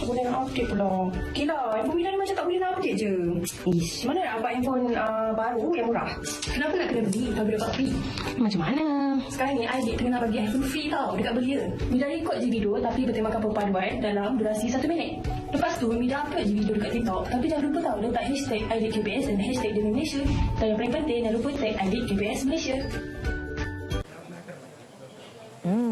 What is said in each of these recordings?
boleh nak update pula. Okey lah, handphone Mila ni macam tak boleh nak update je. Ish, mana nak dapat handphone baru yang murah? Kenapa nak kena beli kalau dapat free? Macam mana? Sekarang ni adik tengah nak bagi handphone free tau dekat Belia. Mila rekod je video tapi bertemakan perpaduan dalam durasi 1 minit. Lepas tu Mila upload je video dekat TikTok. Tapi jangan lupa tau letak hashtag #KBS dan hashtag Demi Malaysia. Dan yang paling penting jangan lupa tag #KBS Malaysia.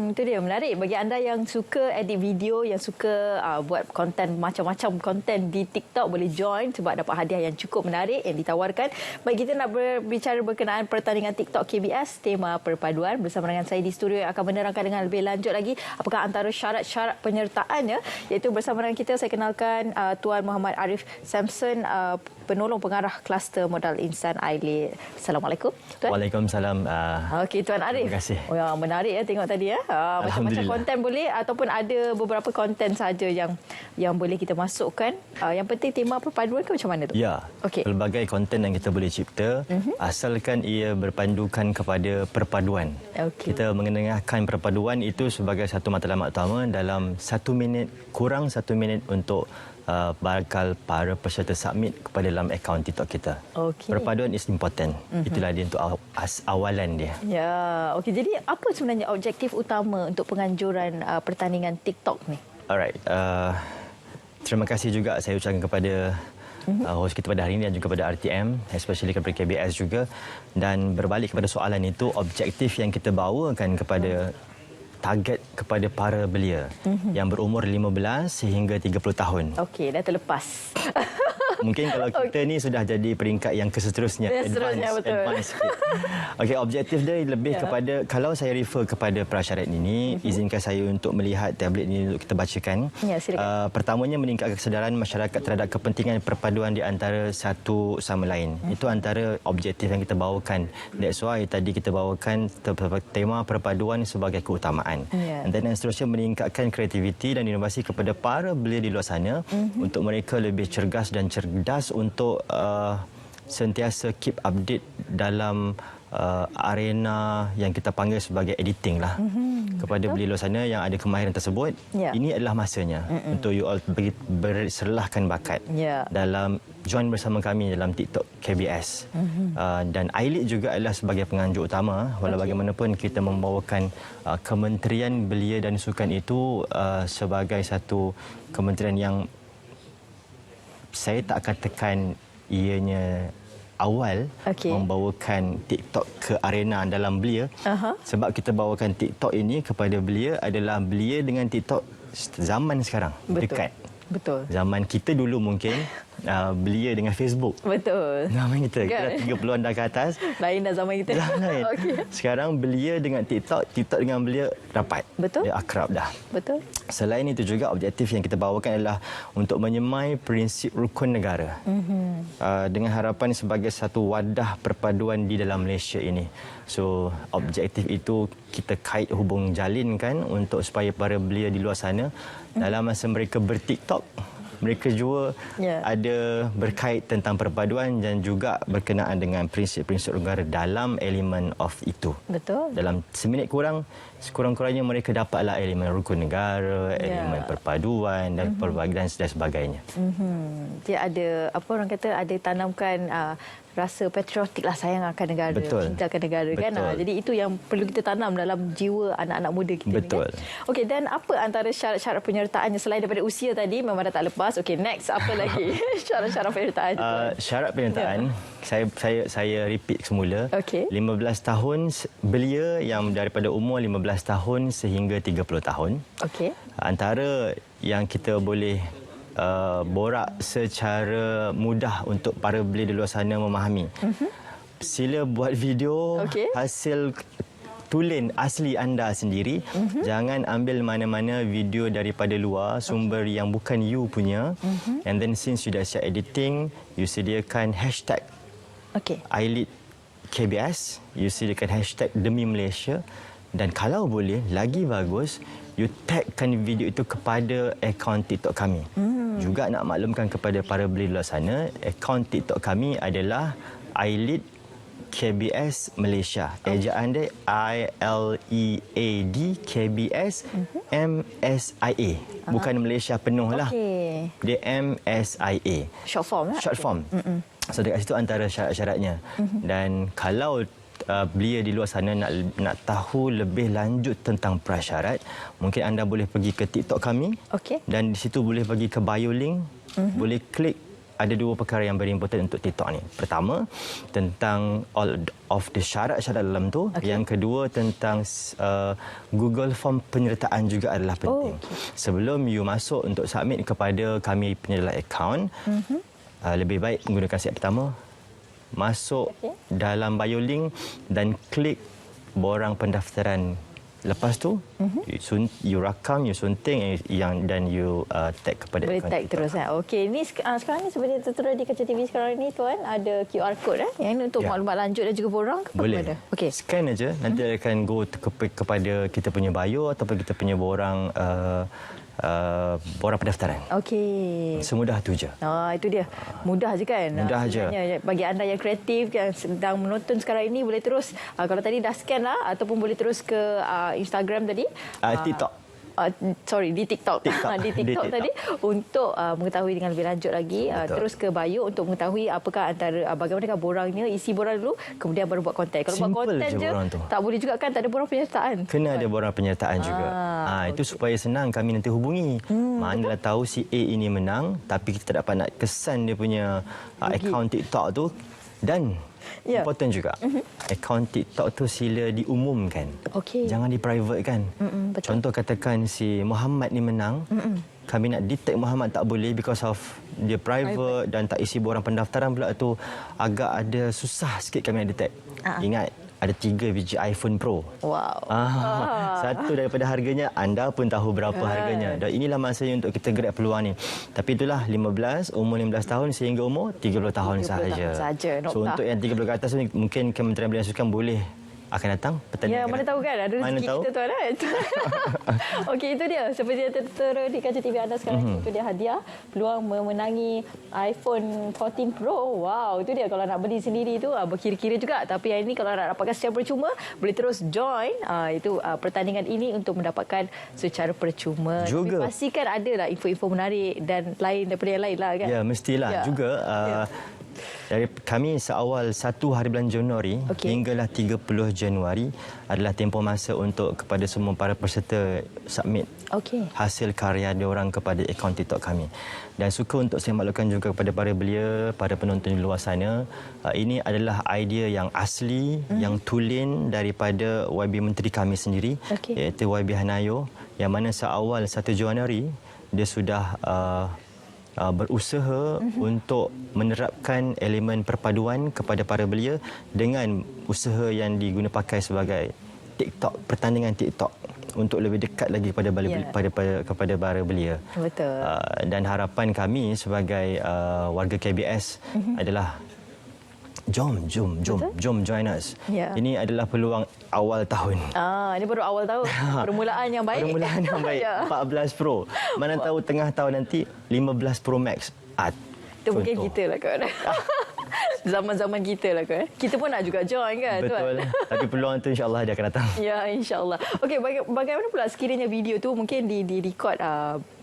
Itu dia, menarik bagi anda yang suka edit video, yang suka buat konten, macam-macam konten di TikTok, boleh join sebab dapat hadiah yang cukup menarik yang ditawarkan. Baik, kita nak berbicara berkenaan pertandingan TikTok KBS, tema perpaduan, bersama dengan saya di studio yang akan menerangkan dengan lebih lanjut lagi apakah antara syarat-syarat penyertaannya, iaitu bersama dengan kita saya kenalkan Tuan Muhammad Arif Samson, penolong pengarah kluster modal insan Ailid. Assalamualaikum Tuan. Waalaikumsalam. Okey Tuan Arif. Terima kasih. Oh, ya, menarik ya tengok tadi ya. Macam-macam konten boleh ataupun ada beberapa konten saja yang boleh kita masukkan. Yang penting tema perpaduan ke macam mana tu? Ya. Okey. Pelbagai konten yang kita boleh cipta asalkan ia berpandukan kepada perpaduan. Okey. Kita mengenengahkan perpaduan itu sebagai satu matlamat utama dalam 1 minit, kurang 1 minit untuk bakal para peserta submit kepada dalam akaun TikTok kita. Okey. Perpaduan is important. Itulah dia untuk awalan dia. Ya, okey. Jadi apa sebenarnya objektif utama untuk penganjuran pertandingan TikTok ni? Alright. Terima kasih juga saya ucapkan kepada host kita pada hari ini dan juga kepada RTM, especially kepada KBS juga. Dan berbalik kepada soalan itu, objektif yang kita bawakan kepada target kepada para belia yang berumur 15 sehingga 30 tahun. Okey, dah terlepas. Mungkin kalau kita ni sudah jadi peringkat yang keseterusnya, advance sikit. Okey, objektif dia lebih kepada, kalau saya refer kepada prasyarat ini, izinkan saya untuk melihat tablet ini untuk kita bacakan. Ya, silakan. Pertamanya, meningkatkan kesedaran masyarakat terhadap kepentingan perpaduan di antara satu sama lain. Itu antara objektif yang kita bawakan. That's why tadi kita bawakan tema perpaduan sebagai keutamaan. Dan seterusnya, meningkatkan kreativiti dan inovasi kepada para belia di luar sana untuk mereka lebih cergas dan cerdas untuk sentiasa keep update dalam arena yang kita panggil sebagai editing lah. Kepada belia luar sana yang ada kemahiran tersebut, ini adalah masanya untuk you all berserlahkan bakat dalam join bersama kami dalam TikTok KBS. Dan Ailid juga adalah sebagai penganjur utama. Walau bagaimanapun kita membawakan Kementerian Belia dan Sukan itu sebagai satu kementerian yang saya tak akan tekan ianya awal membawakan TikTok ke arena dalam belia. Sebab kita bawakan TikTok ini kepada belia adalah belia dengan TikTok zaman sekarang. Dekat. Betul. Zaman kita dulu mungkin belia dengan Facebook. Betul. Zaman kita 30-an dah ke atas. Lain dah zaman kita. Dah lain. Sekarang belia dengan TikTok, TikTok dengan belia rapat. Betul. Dia akrab dah. Betul. Selain itu juga objektif yang kita bawakan adalah untuk menyemai prinsip rukun negara. Dengan harapan sebagai satu wadah perpaduan di dalam Malaysia ini. So, objektif itu kita kait hubung jalinkan untuk supaya para belia di luar sana dalam masa mereka ber-TikTok, mereka juga ada berkait tentang perpaduan dan juga berkenaan dengan prinsip-prinsip negara dalam elemen of itu. Betul. Dalam seminit sekurang-kurangnya mereka dapatlah elemen rukun negara, elemen perpaduan dan pelbagai dan sebagainya. Dia ada, apa orang kata, ada tanamkan rasa patriotik lah, sayang akan negara, cinta akan negara. Kan. Jadi itu yang perlu kita tanam dalam jiwa anak-anak muda kita. Betul. Ni, kan? Okey, dan apa antara syarat-syarat penyertaannya selain daripada usia tadi memang dah tak lepas. Okey, next apa lagi syarat-syarat penyertaan? Syarat penyertaan saya repeat semula. 15 tahun belia yang daripada umur 15 tahun sehingga 30 tahun. Antara yang kita boleh borak secara mudah untuk para belia di luar sana memahami. Sila buat video hasil tulen asli anda sendiri. Jangan ambil mana-mana video daripada luar, sumber yang bukan you punya. And then since you dah siap editing, you sediakan hashtag Ailid KBS, you sediakan hashtag Demi Malaysia. Dan kalau boleh, lagi bagus, you tagkan video itu kepada akaun TikTok kami. Juga nak maklumkan kepada para belia luar sana, akaun TikTok kami adalah Ailid KBS Malaysia. Ejaan dia ILEAD KBS MSIA. Bukan Malaysia penuh lah. Okey. Dia MSIA. Short form lah. Short form. So dekat situ antara syarat-syaratnya. Dan kalau belia di luar sana nak tahu lebih lanjut tentang prasyarat, mungkin anda boleh pergi ke TikTok kami. Okey. Dan di situ boleh pergi ke bio link, boleh klik. Ada dua perkara yang very important untuk TikTok ni. Pertama, tentang all of the syarat-syarat dalam tu. Okay. Yang kedua, tentang Google Form penyertaan juga adalah penting. Sebelum you masuk untuk submit kepada kami penyedia akaun, lebih baik menggunakan step pertama. Masuk dalam bio link dan klik borang pendaftaran. Lepas tu, you rakam, you sunting dan you tag kepada boleh tag terus. Okey, ni sekarang ni sebenarnya tertera di Kaca TV sekarang ni tuan, ada QR code yang ini untuk maklumat lanjut dan juga borang ke? Boleh. Okey. Scan aja, nanti akan go kepada kita punya bio ataupun kita punya borang pendaftaran. Okey. Semudah tu je. Itu dia. Mudah je kan? Mudah je. Bagi anda yang kreatif yang sedang menonton sekarang ini, boleh terus kalau tadi dah scan lah ataupun boleh terus ke Instagram tadi. TikTok. Di TikTok. Di TikTok tadi untuk mengetahui dengan lebih lanjut lagi. Terus ke bio untuk mengetahui apakah bagaimanakah borangnya, isi borang dulu, kemudian baru buat konten. Kalau buat konten je tak boleh juga kan, tak ada borang penyertaan. Kena ada borang penyertaan juga. Itu supaya senang kami nanti hubungi. Mana tahu si A ini menang tapi kita tak dapat nak kesan dia punya akaun TikTok tu. Dan important juga, akaun TikTok tu sila diumumkan. Jangan di-private kan. Contoh katakan si Muhammad ni menang, kami nak detect Muhammad tak boleh because of dia private dan tak isi borang pendaftaran pula tu, agak ada susah sikit kami nak detect. Ingat, ada 3 biji iPhone Pro. Wow. Satu daripada harganya, anda pun tahu berapa harganya. Dan inilah masanya untuk kita grab peluang ni. Tapi itulah, umur 15 tahun sehingga umur 30 tahun sahaja. So untuk yang 30 ke atas ni, mungkin Kementerian Belia Sukan boleh akan datang pertandingan. Mana tahu kan, ada rezeki kita tuan kan. Okey, itu dia seperti yang tertera di Kaca TV anda sekarang. Itu dia hadiah peluang memenangi iPhone 14 Pro. Wow, itu dia kalau nak beli sendiri tu berkira-kira juga. Tapi yang ini kalau nak dapatkan secara percuma, boleh terus join pertandingan ini untuk mendapatkan secara percuma. Juga. Tapi pastikan ada lah info-info menarik dan lain daripada yang lain lah kan. Ya, mestilah. Juga dari kami seawal 1 hari bulan Januari hinggalah 30 Januari adalah tempoh masa untuk kepada semua para peserta submit hasil karya diorang kepada akaun TikTok kami. Dan suka untuk saya maklumkan juga kepada para belia, para penonton di luar sana, ini adalah idea yang asli, yang tulen daripada YB Menteri kami sendiri, iaitu YB Hanayo, yang mana seawal 1 Januari dia sudah berusaha untuk menerapkan elemen perpaduan kepada para belia dengan usaha yang diguna pakai sebagai TikTok, pertandingan TikTok untuk lebih dekat lagi kepada para belia. Betul. Dan harapan kami sebagai warga KBS adalah jom join us. Ini adalah peluang awal tahun. Ini baru awal tahun. Permulaan yang baik. 14 Pro. Mana tahu tengah tahun nanti 15 Pro Max. Itu mungkin kita lah kan. Zaman-zaman kita lah kan. Kita pun nak juga join kan. Betul. Tapi peluang itu insya-Allah dia akan datang. Ya, insya-Allah. Okey, bagaimana pula sekiranya video tu mungkin di-record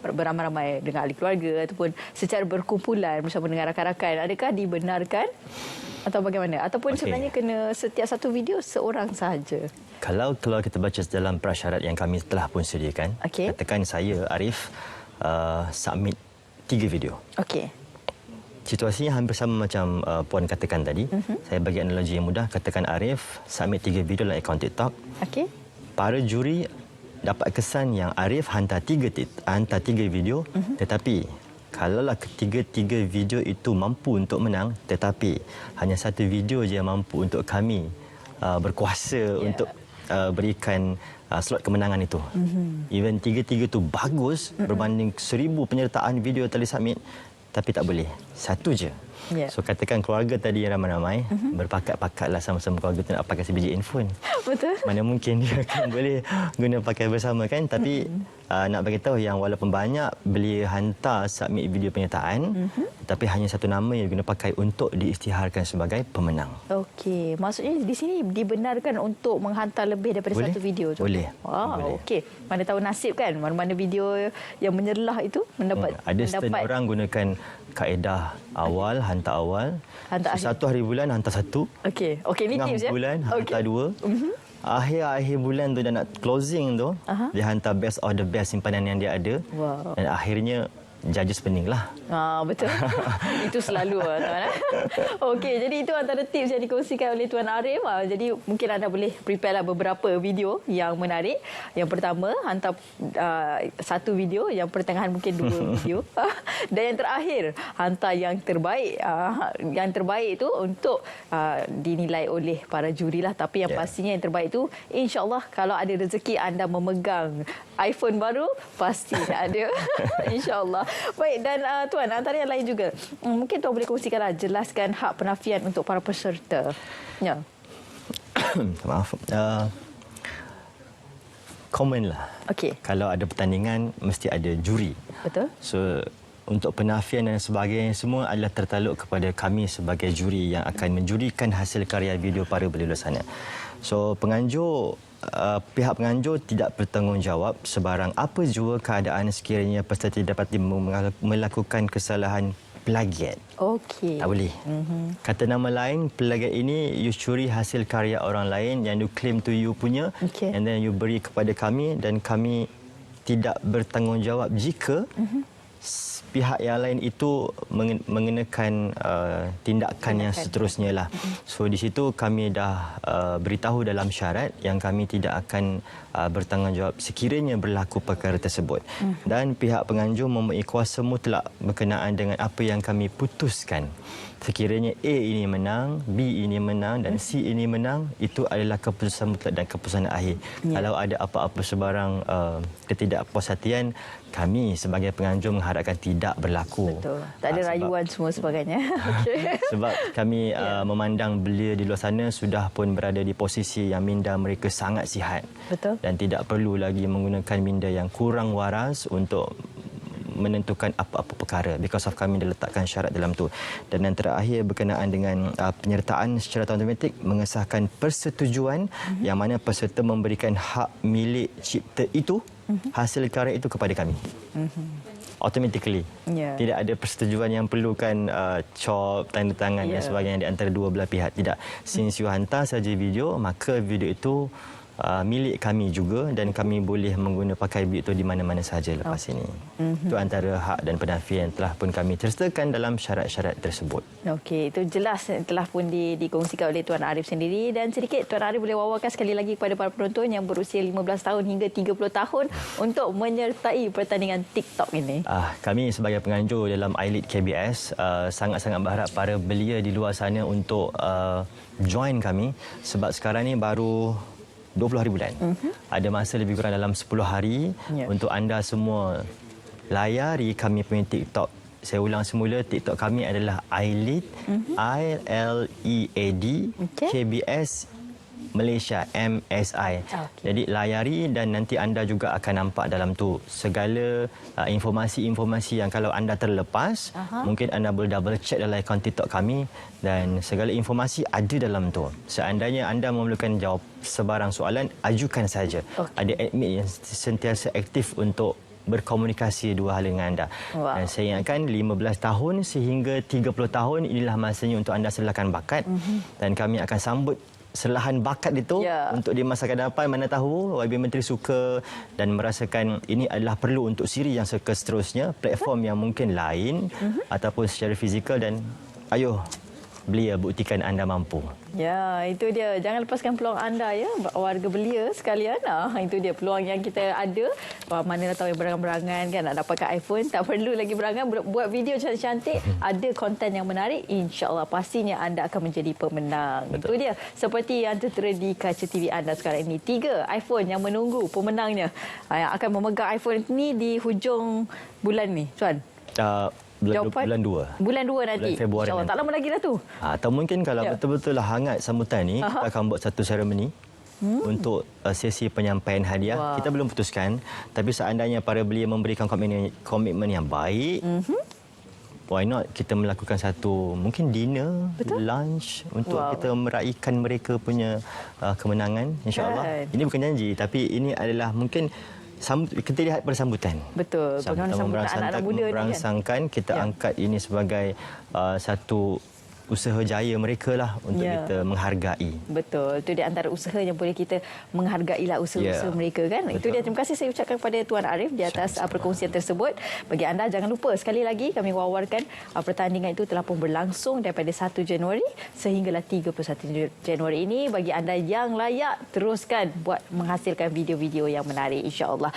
beramai-ramai dengan ahli keluarga ataupun secara berkumpulan bersama dengan rakan-rakan. Adakah dibenarkan? Atau bagaimana? Ataupun sebenarnya kena setiap satu video seorang sahaja? Kalau kita baca dalam prasyarat yang kami telah pun sediakan, katakan saya, Arif, submit 3 video. Situasinya hampir sama macam Puan katakan tadi. Saya bagi analogi yang mudah. Katakan Arif submit 3 video dalam akaun TikTok. Para juri dapat kesan yang Arif hantar 3 video, tetapi kalaulah ketiga-tiga video itu mampu untuk menang, tetapi hanya 1 video je yang mampu untuk kami berkuasa untuk berikan slot kemenangan itu. Even 3 itu bagus berbanding 1000 penyertaan video yang telah submit, tapi tak boleh. 1 je. Ya. So katakan keluarga tadi yang ramai-ramai, berpakat-pakatlah sama-sama keluarga tu nak pakai sebiji handphone. Betul. Mana mungkin dia akan boleh guna pakai bersama kan. Tapi nak bagi tahu yang walaupun banyak belia hantar submit video penyertaan, tapi hanya satu nama yang guna pakai untuk diisytiharkan sebagai pemenang. Okey, maksudnya di sini dibenarkan untuk menghantar lebih daripada Boleh? satu video tu? Boleh. Wow, okey. Mana tahu nasib kan, mana-mana video yang menyerlah itu mendapat Ada setengah orang gunakan kaedah awal, hantar awal. Hantar So, satu hari bulan hantar satu. Okey, ni Tengah tips ya. bulan hantar dua. Akhir bulan tu dah nak closing tu, dia hantar best of the best simpanan yang dia ada. Wow. Dan akhirnya judges pening lah. Betul. Itu selalu tuan. Okey, jadi itu antara tips yang dikongsikan oleh Tuan Arif. Jadi mungkin anda boleh prepare lah beberapa video yang menarik. Yang pertama, hantar satu video, yang pertengahan mungkin 2 video. Dan yang terakhir, hantar yang terbaik. Yang terbaik itu untuk dinilai oleh para juri lah. Tapi yang pastinya yang terbaik itu, insya-Allah kalau ada rezeki anda memegang iPhone baru, pasti ada. Insya-Allah. Baik, dan Tuan, antara yang lain juga, mungkin Tuan boleh kongsikanlah, jelaskan hak penafian untuk para peserta. Ya. Maaf. Common lah. Okey. Kalau ada pertandingan, mesti ada juri. Betul. So, untuk penafian dan sebagainya semua adalah tertaluk kepada kami sebagai juri yang akan menjurikan hasil karya video para belia luar sana. So, pihak penganjur tidak bertanggungjawab sebarang apa jua keadaan sekiranya peserta dapat melakukan kesalahan plagiat. Okey. Tak boleh. Kata nama lain, plagiat ini you curi hasil karya orang lain yang you claim to you punya, and then you beri kepada kami, dan kami tidak bertanggungjawab jika pihak yang lain itu mengenakan tindakan yang seterusnya lah. So di situ kami dah beritahu dalam syarat yang kami tidak akan bertanggungjawab sekiranya berlaku perkara tersebut. Dan pihak penganjur mempunyai kuasa mutlak berkenaan dengan apa yang kami putuskan. Sekiranya A ini menang, B ini menang dan C ini menang, itu adalah keputusan mutlak dan keputusan akhir. Kalau ada apa-apa sebarang ketidakpuas hatian, kami sebagai penganjur mengharapkan tidak berlaku. Betul. Tak ada rayuan semua sebagainya. Okay. Sebab kami memandang belia di luar sana sudah pun berada di posisi yang minda mereka sangat sihat. Betul. Dan tidak perlu lagi menggunakan minda yang kurang waras untuk menentukan apa-apa perkara, because of kami dah letakkan syarat dalam tu. Dan yang terakhir berkenaan dengan penyertaan secara automatik, mengesahkan persetujuan yang mana peserta memberikan hak milik cipta itu, hasil karya itu kepada kami. Automatically. Tidak ada persetujuan yang perlukan cop, tanda tangan dan sebagainya di antara dua belah pihak. Tidak. Since you hantar saja video, maka video itu milik kami juga dan kami boleh pakai video itu di mana-mana sahaja lepas ini. Itu antara hak dan penafian yang telah pun kami sertakan dalam syarat-syarat tersebut. Okey, itu jelas telah pun dikongsikan oleh Tuan Arif sendiri. Dan sedikit Tuan Arif boleh wawarkan sekali lagi kepada para penonton yang berusia 15 tahun hingga 30 tahun untuk menyertai pertandingan TikTok ini. Kami sebagai penganjur dalam iLead KBS sangat-sangat berharap para belia di luar sana untuk join kami, sebab sekarang ni baru 20 hari bulan. Ada masa lebih kurang dalam 10 hari untuk anda semua layari kami punya TikTok. Saya ulang semula, TikTok kami adalah iLead, ILEAD, KBS Malaysia, MSI. Jadi layari dan nanti anda juga akan nampak dalam tu segala informasi-informasi yang kalau anda terlepas, mungkin anda boleh double check dalam akaun TikTok kami dan segala informasi ada dalam tu. Seandainya anda memerlukan jawab sebarang soalan, ajukan saja. Ada admin yang sentiasa aktif untuk berkomunikasi dua hal dengan anda. Dan saya ingatkan 15 tahun sehingga 30 tahun inilah masanya untuk anda serlahan bakat dan kami akan sambut serlahan bakat itu untuk di masa akan datang. Mana tahu YB Menteri suka dan merasakan ini adalah perlu untuk siri yang seterusnya, platform yang mungkin lain ataupun secara fizikal, dan ayo belia buktikan anda mampu. Ya, itu dia. Jangan lepaskan peluang anda ya, warga belia sekalian. Itu dia peluang yang kita ada. Mana tahu yang berangan-berangan kan nak dapatkan iPhone, tak perlu lagi berangan, buat video cantik-cantik, ada konten yang menarik, insya-Allah pastinya anda akan menjadi pemenang. Betul. Itu dia. Seperti yang tertera di kaca TV anda sekarang ini. 3 iPhone yang menunggu pemenangnya. Yang akan memegang iPhone ini di hujung bulan ni, Tuan. bulan 2. Bulan 2 nanti. Bulan Februari InsyaAllah. nanti. Tak lama lagi dah tu. Atau mungkin kalau Ya. betul-betul lah hangat sambutan ni, kita akan buat satu seremoni untuk sesi penyampaian hadiah. Wah. Kita belum putuskan, tapi seandainya para belia memberikan komitmen yang baik, why not kita melakukan satu mungkin dinner, lunch untuk kita meraihkan mereka punya kemenangan, insya-Allah. Kan. Ini bukan janji, tapi ini adalah mungkin kita lihat pada sambutan. Betul. Bagaimana sambutan anak-anak muda ni kan? Merangsangkan kita angkat ini sebagai satu usaha jaya mereka lah untuk kita menghargai. Betul. Itu di antara usaha yang boleh kita menghargailah usaha-usaha mereka kan. Itu dia. Terima kasih saya ucapkan kepada Tuan Arif di atas perkongsian tersebut. Bagi anda jangan lupa sekali lagi kami wawarkan pertandingan itu telah pun berlangsung daripada 1 Januari sehinggalah 31 Januari ini. Bagi anda yang layak teruskan buat menghasilkan video-video yang menarik insya-Allah.